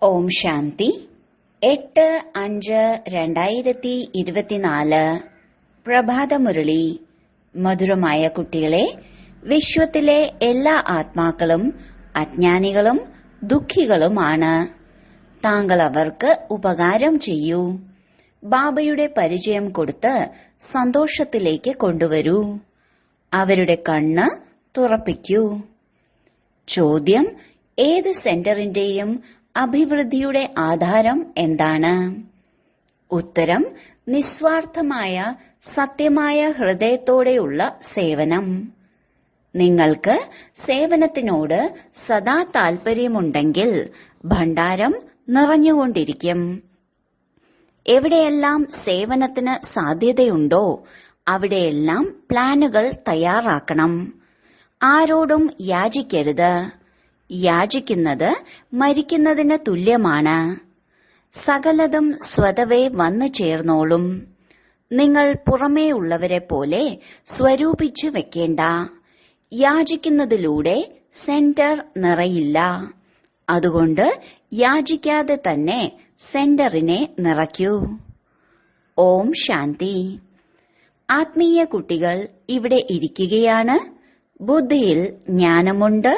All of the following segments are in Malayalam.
ഓം ശാന്തി 8-5-2024 പ്രഭാതമുരളി. മധുരമായ കുട്ടികളെ, വിശ്വത്തിലെ എല്ലാ ആത്മാക്കളും അജ്ഞാനികളും ദുഃഖികളുമാണ്. താങ്കൾ അവർക്ക് ഉപകാരം ചെയ്യൂ. ബാബയുടെ പരിചയം കൊടുത്ത് സന്തോഷത്തിലേക്ക് കൊണ്ടുവരൂ. അവരുടെ കണ്ണ് തുറപ്പിക്കൂ. ചോദ്യം: ഏത് സെന്ററിന്റെയും അഭിവൃദ്ധിയുടെ ആധാരം എന്താണ്? ഉത്തരം: നിസ്വാർത്ഥമായ സത്യമായ ഹൃദയത്തോടെയുള്ള സേവനം. നിങ്ങൾക്ക് സേവനത്തിനോട് സദാ താൽപര്യമുണ്ടെങ്കിൽ ഭണ്ഡാരം നിറഞ്ഞുകൊണ്ടിരിക്കും. എവിടെയെല്ലാം സേവനത്തിന് സാധ്യതയുണ്ടോ അവിടെയെല്ലാം പ്ലാനുകൾ തയ്യാറാക്കണം. ആരോടും യാചിക്കരുത്. യാചിക്കുന്നത് മരിക്കുന്നതിന് തുല്യമാണ്. സകലതും സ്വതവേ വന്നു ചേർന്നോളും. നിങ്ങൾ പുറമേ ഉള്ളവരെ പോലെ സ്വരൂപിച്ചു വെക്കേണ്ട. യാചിക്കുന്നതിലൂടെ സെന്റർ നിറയില്ല. അതുകൊണ്ട് യാചിക്കാതെ തന്നെ സെന്ററിനെ നിറയ്ക്കൂ. ഓം ശാന്തി. ആത്മീയ കുട്ടികൾ ഇവിടെ ഇരിക്കുകയാണ്. ബുദ്ധിയിൽ ജ്ഞാനമുണ്ട്.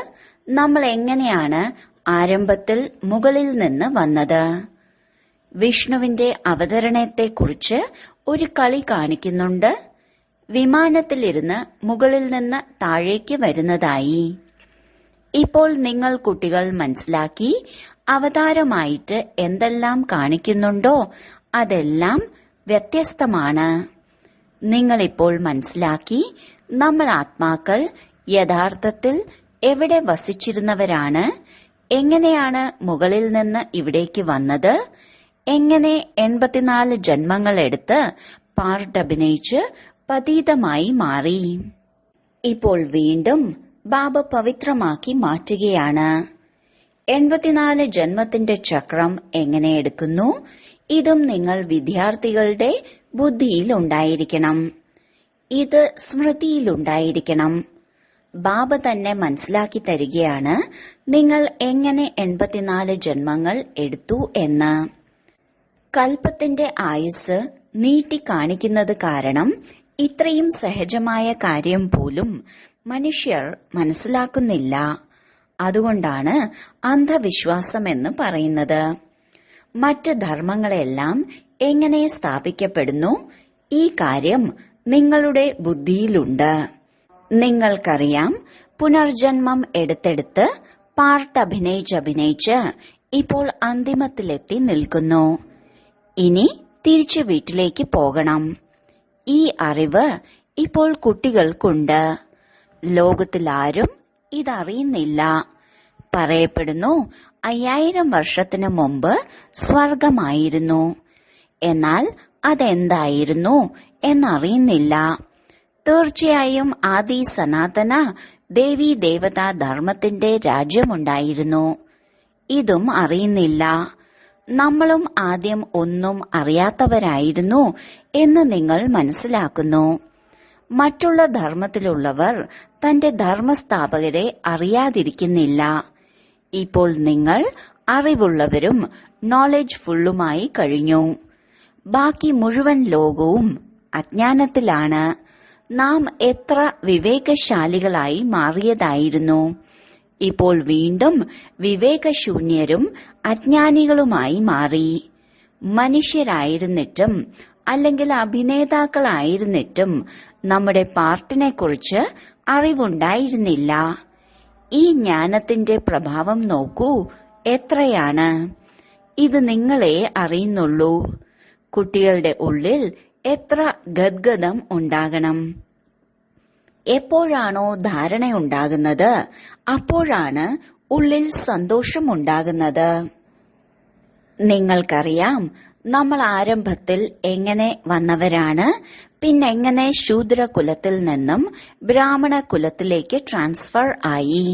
നമ്മൾ എങ്ങനെയാണ് ആരംഭത്തിൽ മുകളിൽ നിന്ന് വന്നത്? വിഷ്ണുവിന്റെ അവതരണത്തെക്കുറിച്ച് ഒരു കളി കാണിക്കുന്നുണ്ട്. വിമാനത്തിലിരുന്ന് മുകളിൽ നിന്ന് താഴേക്ക് വരുന്നതായി. ഇപ്പോൾ നിങ്ങൾ കുട്ടികൾ മനസ്സിലാക്കി, അവതാരമായിട്ട് എന്തെല്ലാം കാണിക്കുന്നുണ്ടോ അതെല്ലാം വ്യത്യസ്തമാണ്. നിങ്ങളിപ്പോൾ മനസ്സിലാക്കി, നമ്മൾ ആത്മാക്കൾ യഥാർത്ഥത്തിൽ എവിടെ വസിച്ചിരുന്നവരാണ്, എങ്ങനെയാണ് മുകളിൽ നിന്ന് ഇവിടേക്ക് വന്നത്, എങ്ങനെ 84 ജന്മങ്ങൾ എടുത്ത് പാർട്ടഭിനയിച്ച് പതീതമായി മാറി. ഇപ്പോൾ വീണ്ടും ബാബ പവിത്രമാക്കി മാറ്റുകയാണ്. 84 ജന്മത്തിന്റെ ചക്രം എങ്ങനെ എടുക്കുന്നു? ഇതും നിങ്ങൾ വിദ്യാർത്ഥികളുടെ ബുദ്ധിയിൽ ഉണ്ടായിരിക്കണം. ഇത് സ്മൃതിയിലുണ്ടായിരിക്കണം. ബാബ തന്നെ മനസ്സിലാക്കി തരികയാണ് നിങ്ങൾ എങ്ങനെ 84 ജന്മങ്ങൾ എടുത്തു എന്ന്. കൽപ്പത്തിന്റെ ആയുസ് നീട്ടി കാണിക്കുന്നത് കാരണം ഇത്രയും സഹജമായ കാര്യം പോലും മനുഷ്യർ മനസ്സിലാക്കുന്നില്ല. അതുകൊണ്ടാണ് അന്ധവിശ്വാസമെന്ന് പറയുന്നത്. മറ്റ് ധർമ്മങ്ങളെല്ലാം എങ്ങനെ സ്ഥാപിക്കപ്പെടുന്നു? ഈ കാര്യം നിങ്ങളുടെ ബുദ്ധിയിലുണ്ട്. നിങ്ങൾക്കറിയാം, പുനർജന്മം എടുത്തെടുത്ത് പാർട്ടഭിനയിച്ചഭിനയിച്ച് ഇപ്പോൾ അന്തിമത്തിലെത്തി നിൽക്കുന്നു. ഇനി തിരിച്ചു വീട്ടിലേക്ക് പോകണം. ഈ അറിവ് ഇപ്പോൾ കുട്ടികൾക്കുണ്ട്. ലോകത്തിലാരും ഇതറിയുന്നില്ല. പറയപ്പെടുന്നു 5000 വർഷത്തിനു മുമ്പ് സ്വർഗമായിരുന്നു. എന്നാൽ അതെന്തായിരുന്നു എന്നറിയുന്നില്ല. തീർച്ചയായും ആദി സനാതന ദേവീ ദേവതാ ധർമ്മത്തിന്റെ രാജ്യമുണ്ടായിരുന്നു. ഇതും അറിയുന്നില്ല. നമ്മളും ആദ്യം ഒന്നും അറിയാത്തവരായിരുന്നു എന്ന് നിങ്ങൾ മനസ്സിലാക്കുന്നു. മറ്റുള്ള ധർമ്മത്തിലുള്ളവർ തന്റെ ധർമ്മസ്ഥാപകരെ അറിയാതിരിക്കുന്നില്ല. ഇപ്പോൾ നിങ്ങൾ അറിവുള്ളവരും നോളജ് ഫുള്ളുമായി കഴിഞ്ഞു. ബാക്കി മുഴുവൻ ലോകവും അജ്ഞാനത്തിലാണ്. നാം എത്ര വിവേകശാലികളായി മാറിയതായിരുന്നു. ഇപ്പോൾ വീണ്ടും വിവേകശൂന്യരും അജ്ഞാനികളുമായി മാറി. മനുഷ്യരായിരുന്നിട്ടും അല്ലെങ്കിൽ അഭിനേതാക്കളായിരുന്നിട്ടും നമ്മുടെ പാർട്ടിനെക്കുറിച്ച് അറിവുണ്ടായിരുന്നില്ല. ഈ ജ്ഞാനത്തിന്റെ പ്രഭാവം നോക്കൂ എത്രയാണ്. ഇത് നിങ്ങളെ അറിയുന്നുള്ളൂ. കുട്ടികളുടെ ഉള്ളിൽ എത്ര ഗദ്ഗതം ഉണ്ടാകണം. എപ്പോഴാണോ ധാരണയുണ്ടാകുന്നത് അപ്പോഴാണ് ഉള്ളിൽ സന്തോഷമുണ്ടാകുന്നത്. നിങ്ങൾക്കറിയാം, നമ്മൾ ആരംഭത്തിൽ എങ്ങനെ വന്നവരാണ്, പിന്നെങ്ങനെ ശൂദ്രകുലത്തിൽ നിന്നും ബ്രാഹ്മണ കുലത്തിലേക്ക് ട്രാൻസ്ഫർ ആയി.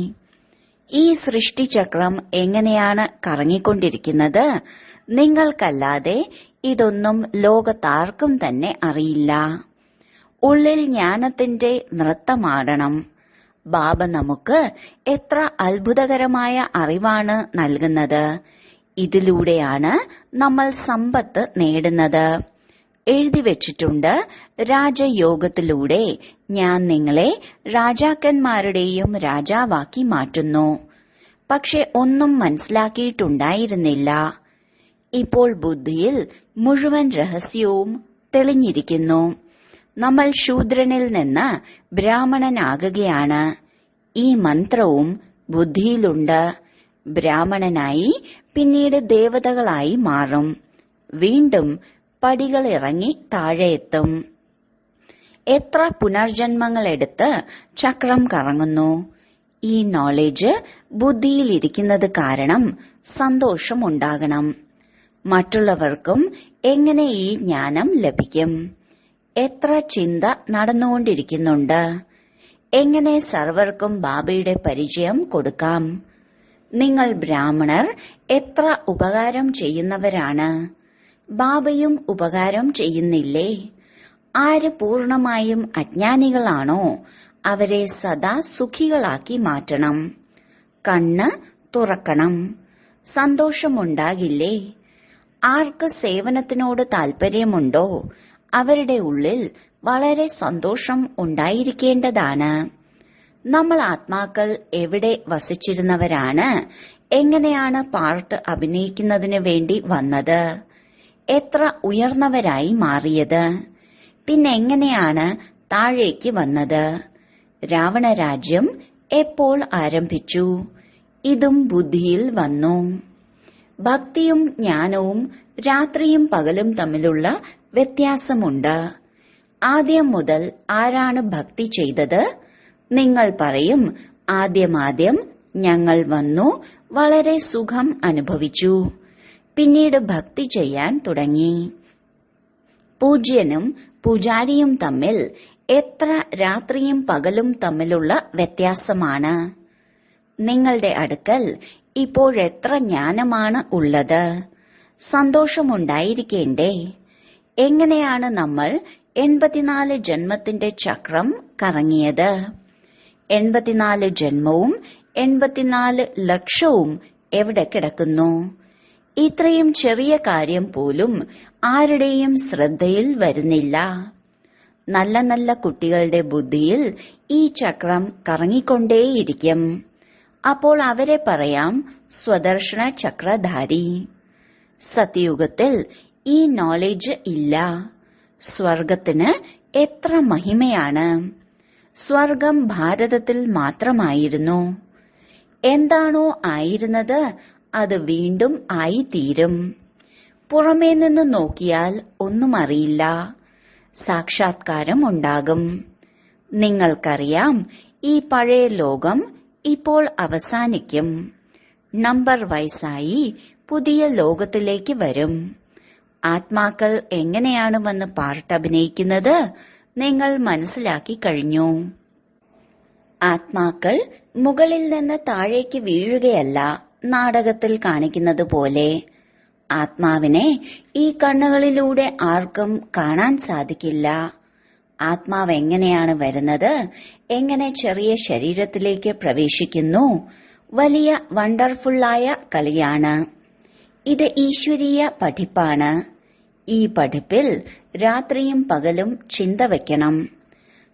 ഈ സൃഷ്ടിചക്രം എങ്ങനെയാണ് കറങ്ങിക്കൊണ്ടിരിക്കുന്നത്? നിങ്ങൾക്കല്ലാതെ ഇതൊന്നും ലോകത്താർക്കും തന്നെ അറിയില്ല. ഉള്ളിൽ ജ്ഞാനത്തിന്റെ നൃത്തമാടണം. ബാബ നമുക്ക് എത്ര അത്ഭുതകരമായ അറിവാണ് നൽകുന്നത്. ഇതിലൂടെയാണ് നമ്മൾ സമ്പത്ത് നേടുന്നത്. എഴുതി വെച്ചിട്ടുണ്ട്, രാജയോഗത്തിലൂടെ ഞാൻ നിങ്ങളെ രാജാക്കന്മാരുടെയും രാജാവാക്കി മാറ്റുന്നു. പക്ഷെ ഒന്നും മനസ്സിലാക്കിയിട്ടുണ്ടായിരുന്നില്ല. ഇപ്പോൾ ബുദ്ധിയിൽ മുഴുവൻ രഹസ്യവും തെളിഞ്ഞിരിക്കുന്നു. നമ്മൾ ശൂദ്രനിൽ നിന്ന് ബ്രാഹ്മണനാകുകയാണ്. ഈ മന്ത്രവും ബുദ്ധിയിലുണ്ട്. ബ്രാഹ്മണനായി പിന്നീട് ദേവതകളായി മാറും. വീണ്ടും പടികളിറങ്ങി താഴെയെത്തും. എത്ര പുനർജന്മങ്ങളെടുത്ത് ചക്രം കറങ്ങുന്നു. ഈ നോളജ് ബുദ്ധിയിലിരിക്കുന്നത് കാരണം സന്തോഷമുണ്ടാകണം. മറ്റുള്ളവർക്കും എങ്ങനെ ഈ ജ്ഞാനം ലഭിക്കും? എത്ര ചിന്ത നടന്നുകൊണ്ടിരിക്കുന്നുണ്ട്. എങ്ങനെ സർവർക്കും ബാബയുടെ പരിചയം കൊടുക്കാം? നിങ്ങൾ ബ്രാഹ്മണർ എത്ര ഉപകാരം ചെയ്യുന്നവരാണ്. ബാബയും ഉപകാരം ചെയ്യുന്നില്ലേ? ആര് പൂർണമായും അജ്ഞാനികളാണോ അവരെ സദാ സുഖികളാക്കി മാറ്റണം. കണ്ണ് തുറക്കണം. സന്തോഷമുണ്ടാകില്ലേ? ആർക്ക് സേവനത്തിനോട് താൽപര്യമുണ്ടോ അവരുടെ ഉള്ളിൽ വളരെ സന്തോഷം ഉണ്ടായിരിക്കേണ്ടതാണ്. നമ്മൾ ആത്മാക്കൾ എവിടെ വസിച്ചിരുന്നവരാണ്? എങ്ങനെയാണ് പാർട്ട് അഭിനയിക്കുന്നതിന് വേണ്ടി വന്നത്? എത്ര ഉയർന്നവരായി മാറിയത്? പിന്നെ എങ്ങനെയാണ് താഴേക്ക് വന്നത്? രാവണരാജ്യം എപ്പോൾ ആരംഭിച്ചു? ഇതും ബുദ്ധിയിൽ വന്നു. ഭക്തിയും ജ്ഞാനവും രാത്രിയും പകലും തമ്മിലുള്ള വ്യത്യാസമുണ്ട്. ആദ്യം മുതൽ ആരാണ് ഭക്തി ചെയ്തത്? നിങ്ങൾ പറയും, ആദ്യം ഞങ്ങൾ വന്നു, വളരെ സുഖം അനുഭവിച്ചു. പിന്നീട് ഭക്തി ചെയ്യാൻ തുടങ്ങി. പൂജ്യനും പൂജാരിയും തമ്മിൽ എത്ര രാത്രിയും പകലും തമ്മിലുള്ള വ്യത്യാസമാണ്. നിങ്ങളുടെ അടുക്കൽ ഇപ്പോഴെത്ര ജ്ഞാനമാണ് ഉള്ളത്. സന്തോഷമുണ്ടായിരിക്കേണ്ടേ? എങ്ങനെയാണ് നമ്മൾ 84 ജന്മത്തിന്റെ ചക്രം കറങ്ങിയത്? 84 ജന്മവും 84 ലക്ഷവും എവിടെ കിടക്കുന്നു? ഇത്രയും ചെറിയ കാര്യം പോലും ആരുടെയും ശ്രദ്ധയിൽ വരുന്നില്ല. നല്ല നല്ല കുട്ടികളുടെ ബുദ്ധിയിൽ ഈ ചക്രം കറങ്ങിക്കൊണ്ടേയിരിക്കും. അപ്പോൾ അവരെ പറയാം സ്വദർശന ചക്രധാരി. സത്യയുഗത്തിൽ ഈ നോളജ് ഇല്ല. സ്വർഗത്തിന് എത്ര മഹിമയാണ്. സ്വർഗം ഭാരതത്തിൽ മാത്രമായിരുന്നു. എന്താണോ ആയിരുന്നത് അത് വീണ്ടും ആയിത്തീരും. പുറമേ നിന്ന് നോക്കിയാൽ ഒന്നും അറിയില്ല. സാക്ഷാത്കാരം ഉണ്ടാകും. നിങ്ങൾക്കറിയാം, ഈ പഴയ ലോകം ഇപ്പോൾ അവസാനിക്കും. നമ്പർ വൈസായി പുതിയ ലോകത്തിലേക്ക് വരും. ആത്മാക്കൾ എങ്ങനെയാണ് വന്ന് പാർട്ടഭിനയിക്കുന്നത് നിങ്ങൾ മനസ്സിലാക്കി കഴിഞ്ഞു. ആത്മാക്കൾ മുകളിൽ നിന്ന് താഴേക്ക് വീഴുകയല്ല നാടകത്തിൽ കാണിക്കുന്നത് പോലെ. ആത്മാവിനെ ഈ കണ്ണുകളിലൂടെ ആർക്കും കാണാൻ സാധിക്കില്ല. ആത്മാവ് എങ്ങനെയാണ് വരുന്നത്, എങ്ങനെ ചെറിയ ശരീരത്തിലേക്ക് പ്രവേശിക്കുന്നു? വലിയ വണ്ടർഫുള്ളായ കളിയാണ്. ഇത് ഈശ്വരീയ പഠിപ്പാണ്. ഈ പഠിപ്പിൽ രാത്രിയും പകലും ചിന്ത വയ്ക്കണം.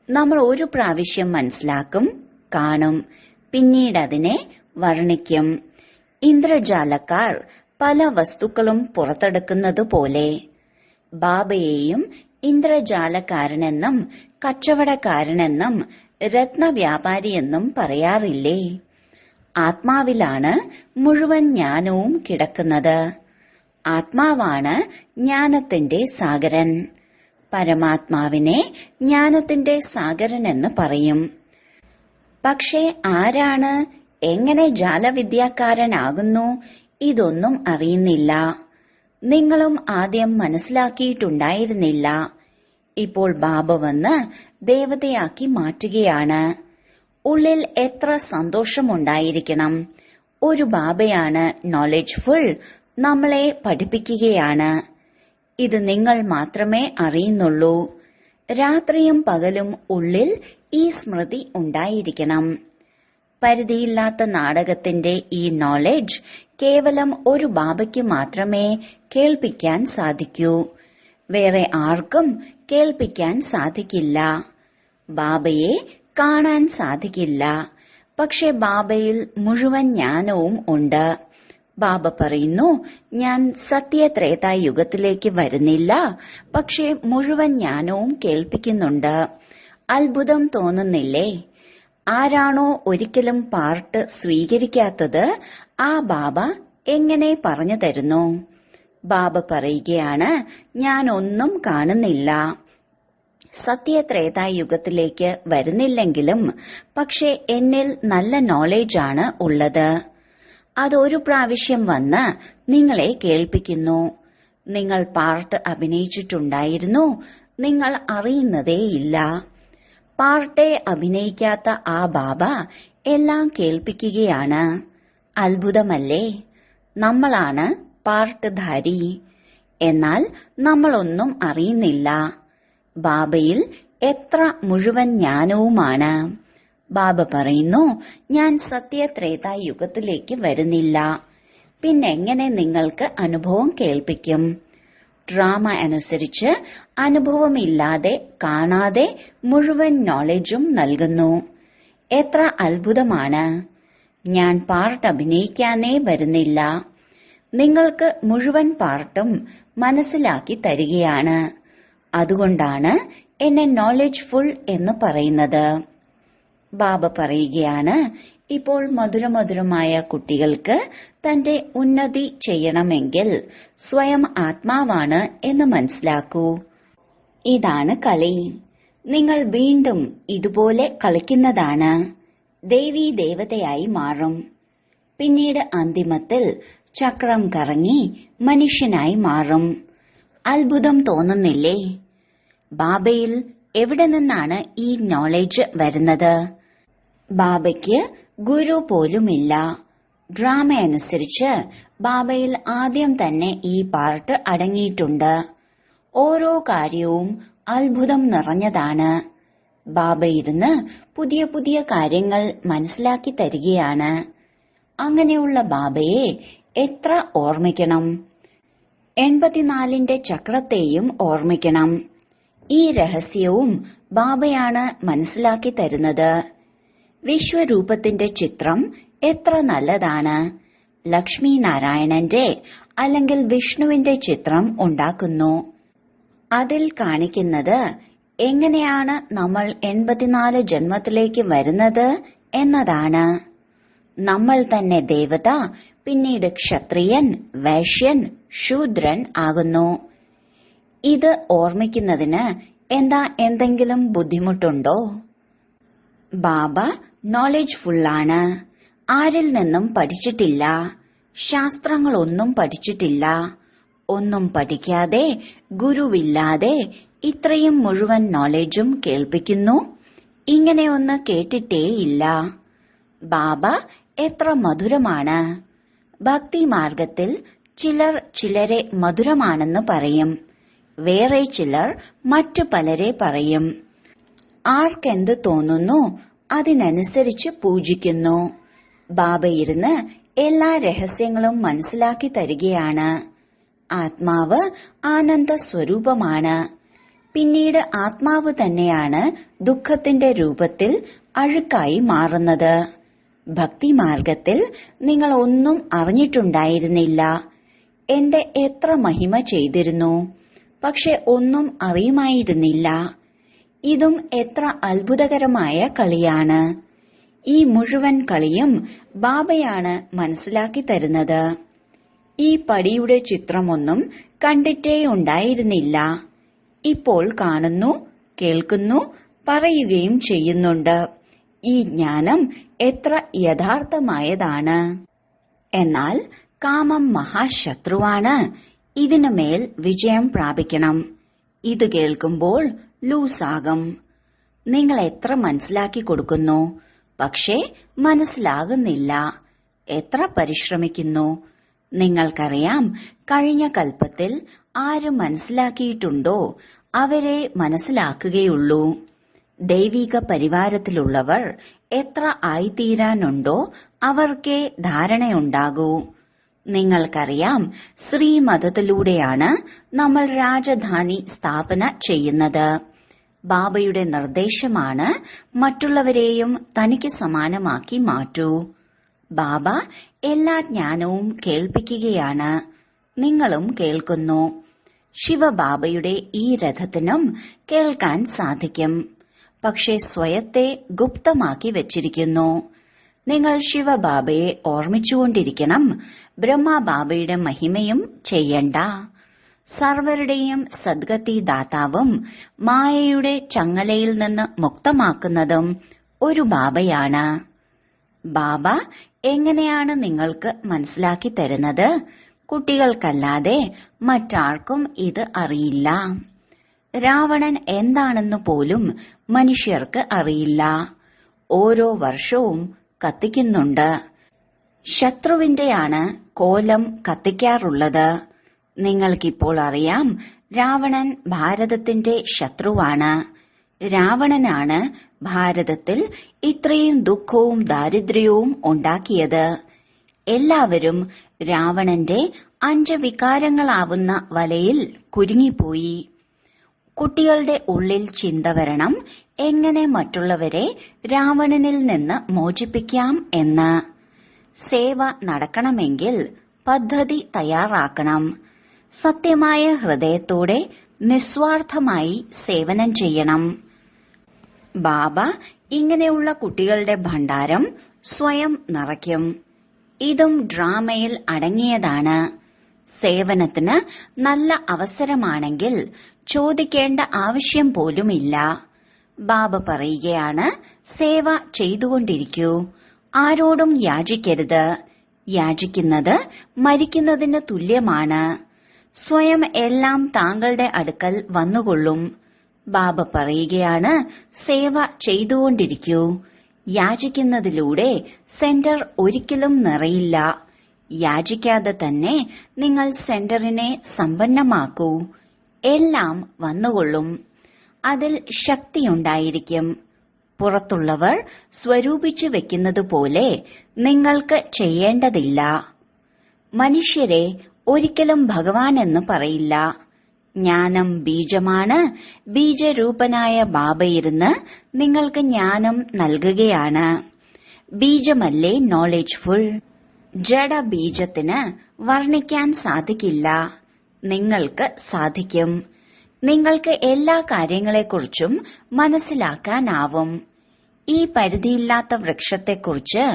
നമ്മൾ ഒരു പ്രാവശ്യം മനസ്സിലാക്കും, കാണും, പിന്നീട് അതിനെ വർണ്ണിക്കും. ഇന്ദ്രജാലക്കാർ പല വസ്തുക്കളും പുറത്തെടുക്കുന്നത് പോലെ. ബാബയെയും ഇന്ദ്രജാലക്കാരനെന്നും കച്ചവടക്കാരനെന്നും രത്നവ്യാപാരിയെന്നും പറയാറില്ലേ? ആത്മാവിലാണ് മുഴുവൻ ജ്ഞാനവും കിടക്കുന്നത്. ആത്മാവാണ് ജ്ഞാനത്തിന്റെ സാഗരൻ. പരമാത്മാവിനെ ജ്ഞാനത്തിന്റെ സാഗരൻ എന്ന് പറയും. പക്ഷേ ആരാണ്, എങ്ങനെ ജാലവിദ്യാക്കാരനാകുന്നു, ഇതൊന്നും അറിയുന്നില്ല. നിങ്ങളും ആദ്യം മനസ്സിലാക്കിയിട്ടുണ്ടായിരുന്നില്ല. ഇപ്പോൾ ബാബ വന്ന് ദേവതയാക്കി മാറ്റുകയാണ്. ഉള്ളിൽ എത്ര സന്തോഷമുണ്ടായിരിക്കണം. ഒരു ബാബയാണ് നോളജ്ഫുൾ, നമ്മളെ പഠിപ്പിക്കുകയാണ്. ഇത് നിങ്ങൾ മാത്രമേ അറിയുന്നുള്ളൂ. രാത്രിയും പകലും ഉള്ളിൽ ഈ സ്മൃതി ഉണ്ടായിരിക്കണം. പരിധിയില്ലാത്ത നാടകത്തിന്റെ ഈ നോളജ് കേവലം ഒരു ബാബയ്ക്ക് മാത്രമേ കേൾപ്പിക്കാൻ സാധിക്കൂ. വേറെ ആർക്കും കേൾപ്പിക്കാൻ സാധിക്കില്ല. ബാബയെ കാണാൻ സാധിക്കില്ല. പക്ഷെ ബാബയിൽ മുഴുവൻ ജ്ഞാനവും ഉണ്ട്. ബാബ പറയുന്നു, ഞാൻ സത്യത്രേതായുഗത്തിലേക്ക് വരുന്നില്ല, പക്ഷെ മുഴുവൻ ജ്ഞാനവും കേൾപ്പിക്കുന്നുണ്ട്. അത്ഭുതം തോന്നുന്നില്ലേ? ആരാണോ ഒരിക്കലും പാർട്ട് സ്വീകരിക്കാത്തത് ആ ബാബ എങ്ങനെ പറഞ്ഞു തരുന്നു? ബാബ പറയുകയാണ്, ഞാൻ ഒന്നും കാണുന്നില്ല. സത്യത്രേതായുഗത്തിലേക്ക് വരുന്നില്ലെങ്കിലും പക്ഷെ എന്നിൽ നല്ല നോളജാണ് ഉള്ളത്. അതൊരു പ്രാവശ്യം വന്ന് നിങ്ങളെ കേൾപ്പിക്കുന്നു. നിങ്ങൾ പാർട്ട് അഭിനയിച്ചിട്ടുണ്ടായിരുന്നു, നിങ്ങൾ അറിയുന്നതേയില്ല. പാർട്ടേ അഭിനയിക്കാത്ത ആ ബാബ എല്ലാം കേൾപ്പിക്കുകയാണ്. അത്ഭുതമല്ലേ? നമ്മളാണ് പാർട്ട്ധാരി. എന്നാൽ നമ്മളൊന്നും അറിയുന്നില്ല. ബാബയിൽ എത്ര മുഴുവൻ ജ്ഞാനവുമാണ്. ബാബ പറയുന്നു, ഞാൻ സത്യത്രേതായുഗത്തിലേക്ക് വരുന്നില്ല. പിന്നെങ്ങനെ നിങ്ങൾക്ക് അനുഭവം കേൾപ്പിക്കും? ഡ്രാമ അനുസരിച്ച് അനുഭവമില്ലാതെ കാണാതെ മുഴുവൻ നോളജും നൽകുന്നു. എത്ര അത്ഭുതമാണ്! ഞാൻ പാർട്ട് അഭിനയിക്കാനേ വരുന്നില്ല. നിങ്ങൾക്ക് മുഴുവൻ പാർട്ടും മനസ്സിലാക്കി തരികയാണ്. അതുകൊണ്ടാണ് എന്നെ നോളജ് ഫുൾ എന്ന് പറയുന്നത്. ബാബ പറയുകയാണ്, ഇപ്പോൾ മധുരമധുരമായ കുട്ടികൾക്ക് തന്റെ ഉന്നതി ചെയ്യണമെങ്കിൽ സ്വയം ആത്മാവാണ് എന്ന് മനസ്സിലാക്കൂ. ഇതാണ് കളി. നിങ്ങൾ വീണ്ടും ഇതുപോലെ കളിക്കുന്നതാണ്. ദേവീ ദേവതയായി മാറും. പിന്നീട് അന്തിമത്തിൽ ചക്രം കറങ്ങി മനുഷ്യനായി മാറും. അത്ഭുതം തോന്നുന്നില്ലേ? ബാബയിൽ എവിടെ നിന്നാണ് ഈ നോളജ് വരുന്നത്? ബാബയ്ക്ക് ഗുരു പോലുമില്ല. ഡ്രാമ അനുസരിച്ച് ബാബയിൽ ആദ്യം തന്നെ ഈ പാർട്ട് അടങ്ങിയിട്ടുണ്ട്. ഓരോ കാര്യവും അത്ഭുതം നിറഞ്ഞതാണ്. ബാബ ഇരുന്ന് പുതിയ പുതിയ കാര്യങ്ങൾ മനസ്സിലാക്കി തരികയാണ്. അങ്ങനെയുള്ള ബാബയെ എത്ര ഓർമ്മിക്കണം? 84ന്റെ ചക്രത്തെയും ഓർമ്മിക്കണം. ഈ രഹസ്യവും ബാബയാണ് മനസ്സിലാക്കി തരുന്നത്. വിശ്വരൂപത്തിന്റെ ചിത്രം എത്ര നല്ലതാണ്. ലക്ഷ്മി നാരായണന്റെ അല്ലെങ്കിൽ വിഷ്ണുവിന്റെ ചിത്രം ഉണ്ടാക്കുന്നു. അതിൽ കാണിക്കുന്നത് എങ്ങനെയാണ് നമ്മൾ 84 ജന്മത്തിലേക്ക് വരുന്നത് എന്നതാണ്. നമ്മൾ തന്നെ ദേവത, പിന്നീട് ക്ഷത്രിയൻ, വൈശ്യൻ, ശൂദ്രൻ ആകുന്നു. ഇത് ഓർമ്മിക്കുന്നതിന് എന്തെങ്കിലും ബുദ്ധിമുട്ടുണ്ടോ? ബാബ നോളജ് ഫുള്ളാണ്. ആരിൽ നിന്നും പഠിച്ചിട്ടില്ല. ശാസ്ത്രങ്ങളൊന്നും പഠിച്ചിട്ടില്ല. ഒന്നും പഠിക്കാതെ, ഗുരുവില്ലാതെ ഇത്രയും മുഴുവൻ നോളജും കേൾപ്പിക്കുന്നു. ഇങ്ങനെയൊന്ന് കേട്ടിട്ടേയില്ല. ബാബ എത്ര മധുരമാണ്. ഭക്തിമാർഗത്തിൽ ചിലർ ചിലരെ മധുരമാണെന്ന് പറയും. വേറെ ചിലർ മറ്റു പലരെ പറയും. ആർക്കെന്ത് തോന്നുന്നു അതിനനുസരിച്ച് പൂജിക്കുന്നു. ബാബ ഇരുന്ന് എല്ലാ രഹസ്യങ്ങളും മനസ്സിലാക്കി തരികയാണ്. ആത്മാവ് ആനന്ദ സ്വരൂപമാണ്. പിന്നീട് ആത്മാവ് തന്നെയാണ് ദുഃഖത്തിന്റെ രൂപത്തിൽ അഴുക്കായി മാറുന്നത്. ഭക്തിമാർഗത്തിൽ നിങ്ങൾ ഒന്നും അറിഞ്ഞിട്ടുണ്ടായിരുന്നില്ല. എന്റെ എത്ര മഹിമ ചെയ്തിരുന്നു, പക്ഷെ ഒന്നും അറിയുമായിരുന്നില്ല. ഇതും എത്ര അത്ഭുതകരമായ കളിയാണ്. ഈ മുഴുവൻ കളിയും ബാബയാണ് മനസ്സിലാക്കി തരുന്നത്. ഈ പടിയുടെ ചിത്രമൊന്നും കണ്ടിട്ടേ ഉണ്ടായിരുന്നില്ല. ഇപ്പോൾ കാണുന്നു, കേൾക്കുന്നു, പറയുകയും ചെയ്യുന്നുണ്ട്. ഈ ജ്ഞാനം എത്ര യഥാർത്ഥമായതാണ്. എന്നാൽ കാമം മഹാശത്രുവാണ്. ഇതിനുമേൽ വിജയം പ്രാപിക്കണം. ഇത് കേൾക്കുമ്പോൾ ലൂസാകും. നിങ്ങൾ എത്ര മനസ്സിലാക്കി കൊടുക്കുന്നു, പക്ഷേ മനസ്സിലാകുന്നില്ല. എത്ര പരിശ്രമിക്കുന്നു. നിങ്ങൾക്കറിയാം, കഴിഞ്ഞ കൽപ്പത്തിൽ ആര് മനസ്സിലാക്കിയിട്ടുണ്ടോ അവരെ മനസ്സിലാക്കുകയുള്ളൂ. ദൈവിക പരിവാരത്തിലുള്ളവർ എത്ര ആയിത്തീരാനുണ്ടോ അവർക്കേ ധാരണയുണ്ടാകൂ. നിങ്ങൾക്കറിയാം, ശ്രീമതത്തിലൂടെയാണ് നമ്മൾ രാജധാനി സ്ഥാപന ചെയ്യുന്നത്. ബാബയുടെ നിർദ്ദേശമാണ് മറ്റുള്ളവരെയും തനിക്ക് സമാനമാക്കി മാറ്റൂ. ബാബ എല്ലാ ജ്ഞാനവും കേൾപ്പിക്കുകയാണ്. നിങ്ങളും കേൾക്കുന്നു. ശിവബാബയുടെ ഈ രഥത്തിനും കേൾക്കാൻ സാധിക്കും. പക്ഷെ സ്വയത്തെ ഗുപ്തമാക്കി വച്ചിരിക്കുന്നു. നിങ്ങൾ ശിവബാബയെ ഓർമ്മിച്ചുകൊണ്ടിരിക്കണം. ബ്രഹ്മബാബയുടെ മഹിമയും ചെയ്യണ്ട. സർവരുടെയും സദ്ഗതി ദാതാവും മായയുടെ ചങ്ങലയിൽ നിന്ന് മുക്തമാക്കുന്നതും ഒരു ബാബയാണ്. ബാബ എങ്ങനെയാണ് നിങ്ങൾക്ക് മനസ്സിലാക്കി തരുന്നത്? കുട്ടികൾക്കല്ലാതെ മറ്റാർക്കും ഇത് അറിയില്ല. രാവണൻ എന്താണെന്ന് പോലും മനുഷ്യർക്ക് അറിയില്ല. ഓരോ വർഷവും കത്തിക്കുന്നുണ്ട്. ശത്രുവിന്റെയാണ് കോലം കത്തിക്കാറുള്ളത്. നിങ്ങൾക്കിപ്പോൾ അറിയാം, രാവണൻ ഭാരതത്തിന്റെ ശത്രുവാണ്. രാവണനാണ് ഭാരതത്തിൽ ഇത്രയും ദുഃഖവും ദാരിദ്ര്യവും ഉണ്ടാക്കിയത്. എല്ലാവരും രാവണന്റെ 5 വികാരങ്ങളാവുന്ന വലയിൽ കുരുങ്ങിപ്പോയി. കുട്ടികളുടെ ഉള്ളിൽ ചിന്ത വരണം, എങ്ങനെ മറ്റുള്ളവരെ രാവണനിൽ നിന്ന് മോചിപ്പിക്കാം എന്ന്. സേവ നടക്കണമെങ്കിൽ പദ്ധതി തയ്യാറാക്കണം. സത്യമായ ഹൃദയത്തോടെ നിസ്വാർത്ഥമായി സേവനം ചെയ്യണം. ബാബ ഇങ്ങനെയുള്ള കുട്ടികളുടെ ഭണ്ഡാരം സ്വയം നിറയ്ക്കും. ഇതും ഡ്രാമയിൽ അടങ്ങിയതാണ്. സേവനത്തിന് നല്ല അവസരമാണെങ്കിൽ ചോദിക്കേണ്ട ആവശ്യം പോലുമില്ല. ബാബ പറയുകയാണ്, സേവ ചെയ്തുകൊണ്ടിരിക്കൂ. ആരോടും യാചിക്കരുത്. യാചിക്കുന്നത് മരിക്കുന്നതിന് തുല്യമാണ്. സ്വയം എല്ലാം താങ്കളുടെ അടുക്കൽ വന്നുകൊള്ളും. ബാബ പറയുകയാണ്, സേവ ചെയ്തുകൊണ്ടിരിക്കൂ. യാചിക്കുന്നതിലൂടെ സെന്റർ ഒരിക്കലും നിറയില്ല. യാചിക്കാതെ തന്നെ നിങ്ങൾ സെന്ററിനെ സമ്പന്നമാക്കൂ. എല്ലാം വന്നുകൊള്ളും. അതിൽ ശക്തിയുണ്ടായിരിക്കും. പുറത്തുള്ളവർ സ്വരൂപിച്ചു വെക്കുന്നത് പോലെ നിങ്ങൾക്ക് ചെയ്യേണ്ടതില്ല. മനുഷ്യരെ ഒരിക്കലും ഭഗവാൻ എന്ന് പറയില്ല. ജ്ഞാനം ബീജമാണ്. ബീജരൂപനായ ബാബയിരുന്ന് നിങ്ങൾക്ക് ജ്ഞാനം നൽകുകയാണ്. ബീജമല്ലേ നോളജ്ഫുൾ. ജഡബീജത്തിന് വർണ്ണിക്കാൻ സാധിക്കില്ല. നിങ്ങൾക്ക് സാധിക്കും. നിങ്ങൾക്ക് എല്ലാ കാര്യങ്ങളെക്കുറിച്ചും മനസ്സിലാക്കാനാവും. ഈ പരിധിയില്ലാത്ത വൃക്ഷത്തെക്കുറിച്ച്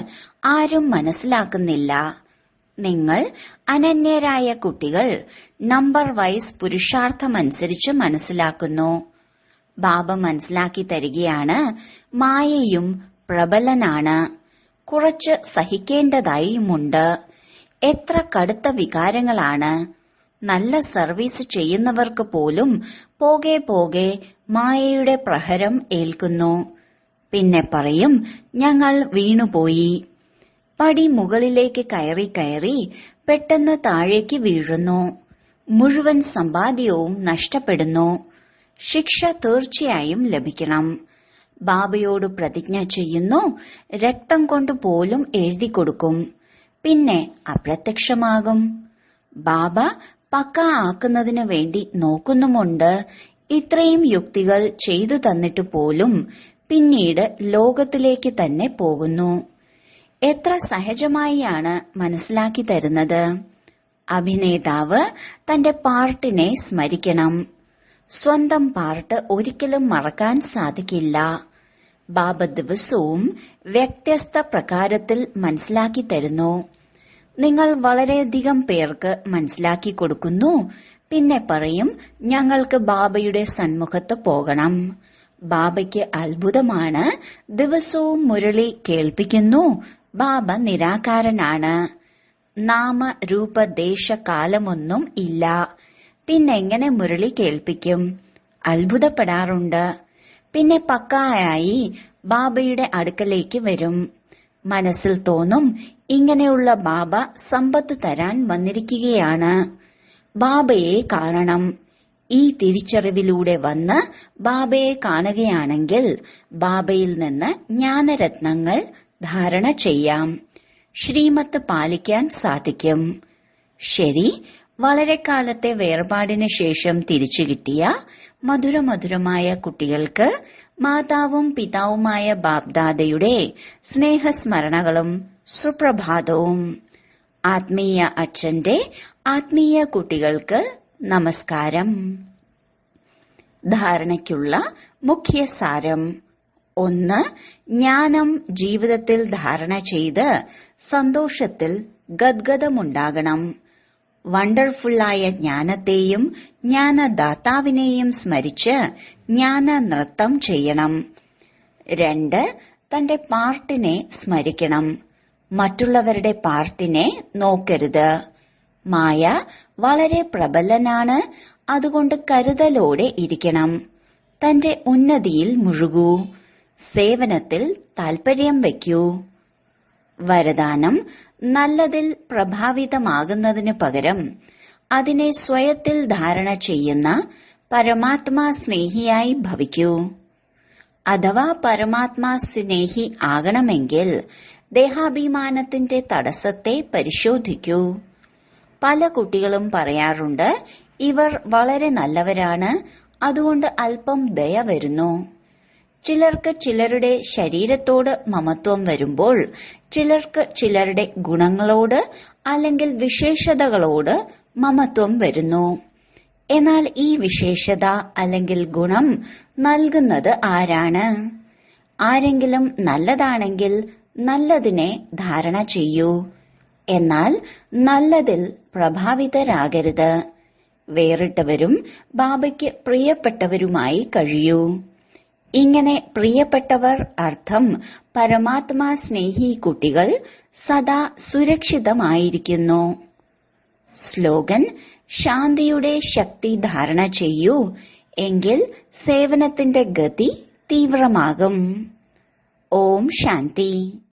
ആരും മനസ്സിലാക്കുന്നില്ല. നിങ്ങൾ അനന്യരായ കുട്ടികൾ നമ്പർ വൈസ് പുരുഷാർത്ഥമനുസരിച്ച് മനസ്സിലാക്കുന്നു. ബാബ മനസ്സിലാക്കി തരികയാണ്, മായയും പ്രബലനാണ്. കുറച്ച് സഹിക്കേണ്ടതായുമുണ്ട്. എത്ര കടുത്ത വികാരങ്ങളാണ്. നല്ല സർവീസ് ചെയ്യുന്നവർക്ക് പോലും പോകെ പോകെ മായയുടെ പ്രഹരം ഏൽക്കുന്നു. പിന്നെ പറയും, ഞങ്ങൾ വീണുപോയി. പടി മുകളിലേക്ക് കയറി കയറി പെട്ടെന്ന് താഴേക്ക് വീഴുന്നു. മുഴുവൻ സമ്പാദ്യവും നഷ്ടപ്പെടുന്നു. ശിക്ഷ തീർച്ചയായും ലഭിക്കണം. ബാബയോട് പ്രതിജ്ഞ ചെയ്യുന്നു, രക്തം കൊണ്ട് പോലും എഴുതി കൊടുക്കും. പിന്നെ അപ്രത്യക്ഷമാകും. ബാബ പക്ക ആക്കുന്നതിനു വേണ്ടി നോക്കുന്നുമുണ്ട്. ഇത്രയും യുക്തികൾ ചെയ്തു തന്നിട്ട് പോലും പിന്നീട് ലോകത്തിലേക്ക് തന്നെ പോകുന്നു. എത്ര സഹജമായാണ് മനസ്സിലാക്കി തരുന്നത്. അഭിനേതാവ് തന്റെ പാർട്ടിനെ സ്മരിക്കണം. സ്വന്തം പാർട്ട് ഒരിക്കലും മറക്കാൻ സാധിക്കില്ല. ബാബ ദിവസവും വ്യത്യസ്ത പ്രകാരത്തിൽ മനസ്സിലാക്കി തരുന്നു. നിങ്ങൾ വളരെയധികം പേർക്ക് മനസ്സിലാക്കി കൊടുക്കുന്നു. പിന്നെ പറയും, ഞങ്ങൾക്ക് ബാബയുടെ സന്മുഖത്ത് പോകണം. ബാബയ്ക്ക് അത്ഭുതമാണ്. ദിവസവും മുരളി കേൾപ്പിക്കുന്നു. ബാബ നിരാകാരനാണ്. നാമ രൂപ ദേശ കാലമൊന്നും ഇല്ല. പിന്നെങ്ങനെ മുരളി കേൾപ്പിക്കും? അത്ഭുതപ്പെടാറുണ്ട്. പിന്നെ പക്കായായി ബാബയുടെ അടുക്കലേക്ക് വരും. മനസ്സിൽ തോന്നും, ഇങ്ങനെയുള്ള ബാബ സമ്പത്ത് തരാൻ വന്നിരിക്കുകയാണ്. ബാബയെ കാണണം. ഈ തിരിച്ചറിവിലൂടെ വന്ന് ബാബയെ കാണുകയാണെങ്കിൽ ബാബയിൽ നിന്ന് ജ്ഞാനരത്നങ്ങൾ ധാരണ ചെയ്യാം. ശ്രീമത്ത് പാലിക്കാൻ സാധിക്കും. ശരി, വളരെ കാലത്തെ വേർപാടിന് ശേഷം തിരിച്ചു കിട്ടിയ മധുരമധുരമായ കുട്ടികൾക്ക് മാതാവും പിതാവുമായ ബാബ്ദാദയുടെ സ്നേഹസ്മരണകളും സുപ്രഭാതവും. ആത്മീയ അച്ഛന്റെ ആത്മീയ കുട്ടികൾക്ക് നമസ്കാരം. ധാരണയ്ക്കുള്ള മുഖ്യ സാരം: 1. ജ്ഞാനം ജീവിതത്തിൽ ധാരണ ചെയ്ത് സന്തോഷത്തിൽ ഗദ്ഗദമുണ്ടാകണം. വണ്ടർഫുള്ളായ ജ്ഞാനത്തെയും ജ്ഞാനദാതാവിനെയും സ്മരിച്ച് ജ്ഞാന നൃത്തം ചെയ്യണം. 2. തന്റെ പാർട്ടിനെ സ്മരിക്കണം. മറ്റുള്ളവരുടെ പാർട്ടിനെ നോക്കരുത്. മായ വളരെ പ്രബലനാണ്, അതുകൊണ്ട് കരുതലോടെ ഇരിക്കണം. തന്റെ ഉന്നതിയിൽ മുഴുകൂ. സേവനത്തിൽ താൽപര്യം വയ്ക്കൂ. വരദാനം: നല്ലതിൽ പ്രഭാവിതമാകുന്നതിനു പകരം അതിനെ സ്വയത്തിൽ ധാരണ ചെയ്യുന്ന പരമാത്മാ സ്നേഹിയായി ഭവിക്കൂ. അഥവാ പരമാത്മാ സ്നേഹി ആകണമെങ്കിൽ ദേഹാഭിമാനത്തിന്റെ തടസ്സത്തെ പരിശോധിക്കൂ. പല കുട്ടികളും പറയാറുണ്ട്, ഇവർ വളരെ നല്ലവരാണ്, അതുകൊണ്ട് അല്പം ദയ വരുന്നു. ചിലർക്ക് ചിലരുടെ ശരീരത്തോട് മമത്വം വരുമ്പോൾ ചിലർക്ക് ചിലരുടെ ഗുണങ്ങളോട് അല്ലെങ്കിൽ വിശേഷതകളോട് മമത്വം വരുന്നു. എന്നാൽ ഈ വിശേഷത അല്ലെങ്കിൽ ഗുണം നൽകുന്നത് ആരാണ്? ആരെങ്കിലും നല്ലതാണെങ്കിൽ നല്ലതിനെ ധാരണ ചെയ്യൂ. എന്നാൽ നല്ലതിൽ പ്രഭാവിതരാകരുത്. വേറിട്ടവരും ബാബയ്ക്ക് പ്രിയപ്പെട്ടവരുമായി കഴിയൂ. ഇങ്ങനെ പ്രിയപ്പെട്ടവർ അർത്ഥം പരമാത്മാ സ്നേഹി കുട്ടികൾ സദാ സുരക്ഷിതമായിരിക്കുന്നു. സ്ലോഗൻ: ശാന്തിയുടെ ശക്തി ധാരണ ചെയ്യൂ, എങ്കിൽ സേവനത്തിന്റെ ഗതി തീവ്രമാകും. ഓം ശാന്തി.